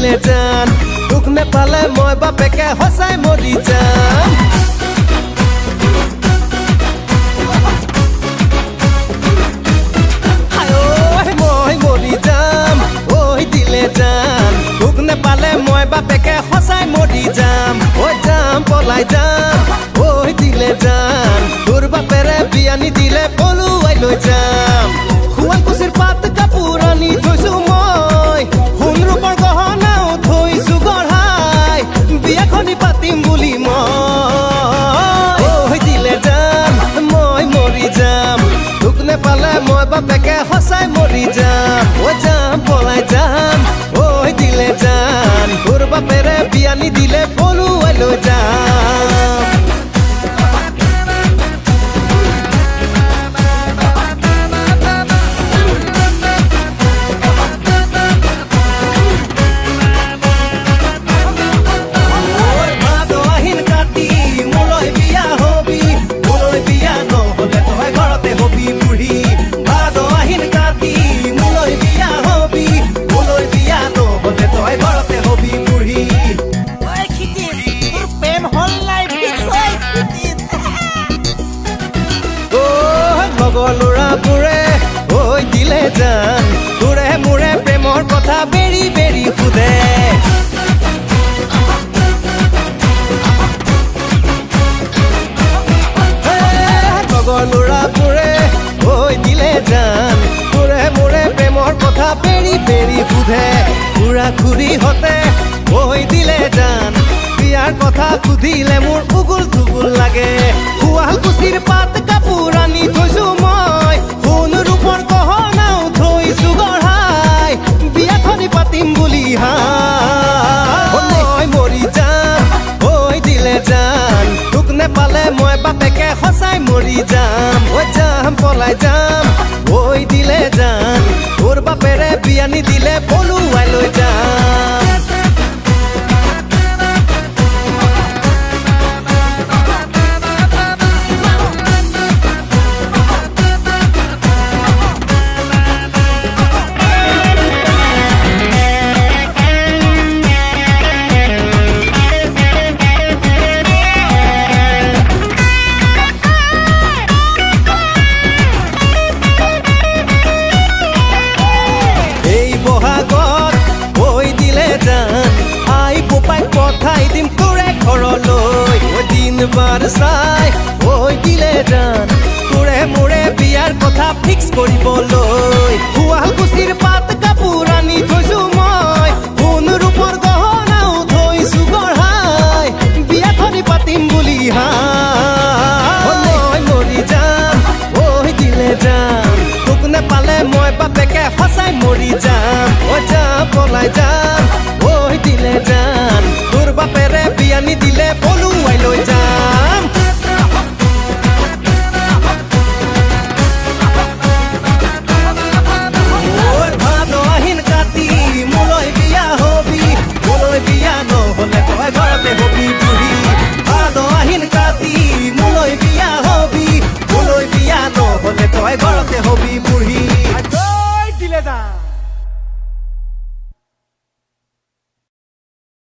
দিলে জান তোক নেপালে মই বাপেকে সঁচাই মৰি যাম মই মৰি যাম ঐ দিলে জান তোক নেপালে মই বাপেকে সঁচাই মৰি যাম ঐ যাম পলাই যাম ঐ দিলে জান তোৰ বাপেৰে বিয়া নিদিলে পলুৱাই লৈ যাম শুৱালকুছিৰ পাত কাপোৰ আনি থৈছো মই সোণ ৰূপৰ গহনাও থৈছো গঢ়াই বিয়াখনি পাতিম বুলি মই দিলে যাম মই মৰি যাম তোক নেপালে মই বাপেকে সঁচাই মৰি যাম ঐ যাম পলাই যাম ঐ দিলে জান তোৰ বাপেৰে বিয়া নিদিলে পলুৱাই লৈ যাম ল'ৰাবোৰে ঐ দিলে জান তোৰে মোৰে প্ৰেমৰ কথা বেৰি বেৰি সোধে লগৰ ল'ৰাবোৰে ঐ দিলে জান তোৰে মোৰে প্ৰেমৰ কথা বেৰি বেৰি সোধে খুৰা খুৰীহঁতে ঐ দিলে জান বিয়াৰ কথা সুধিলে মোৰ উগুল থুগুল লাগে শুৱালকুছিৰ পাত কাপোৰ আনি থৈছো মই সোণ ৰূপৰ গহনাও থৈছো গঢ়াই বিয়াখনি পাতিম বুলি মই মৰি যাম ঐ দিলে জান তোক নেপালে মই বাপেকে সঁচাই মৰি যাম ঐ যাম পলাই যাম ঐ দিলে জান তোৰ বাপেৰে বিয়া নিদিলে পলুৱাই লৈ যাম পঠাই দিম তোৰে ঘৰলৈ দিন বাৰ চাই ঐ দিলে জান তোৰে মোৰে বিয়াৰ কথা ফিক্স কৰিবলৈ শুৱালকুছিৰ পাত কাপোৰ আনি থৈছো মই সোণ ৰূপৰ গহনাও থৈছো গঢ়াই বিয়াখনি পাতিম বুলি মই মৰি যাম ঐ দিলে জান তোক নেপালে মই বাপেকে সঁচাই মৰি যাম ঐ যাম পলাই যাম ঐ দিলে জান তোৰ বাপেৰে বিয়া নিদিলে পলুৱাই লৈ যাম ভাদ আহিন কাতি মোলৈ বিয়া হবি মোলৈ বিয়া নহলে তই ঘৰতে হবি বুঢ়ী ভাদ আহিন কাতি মোলৈ বিয়া হবি মোলৈ বিয়া নহলে তই ঘৰতে হবি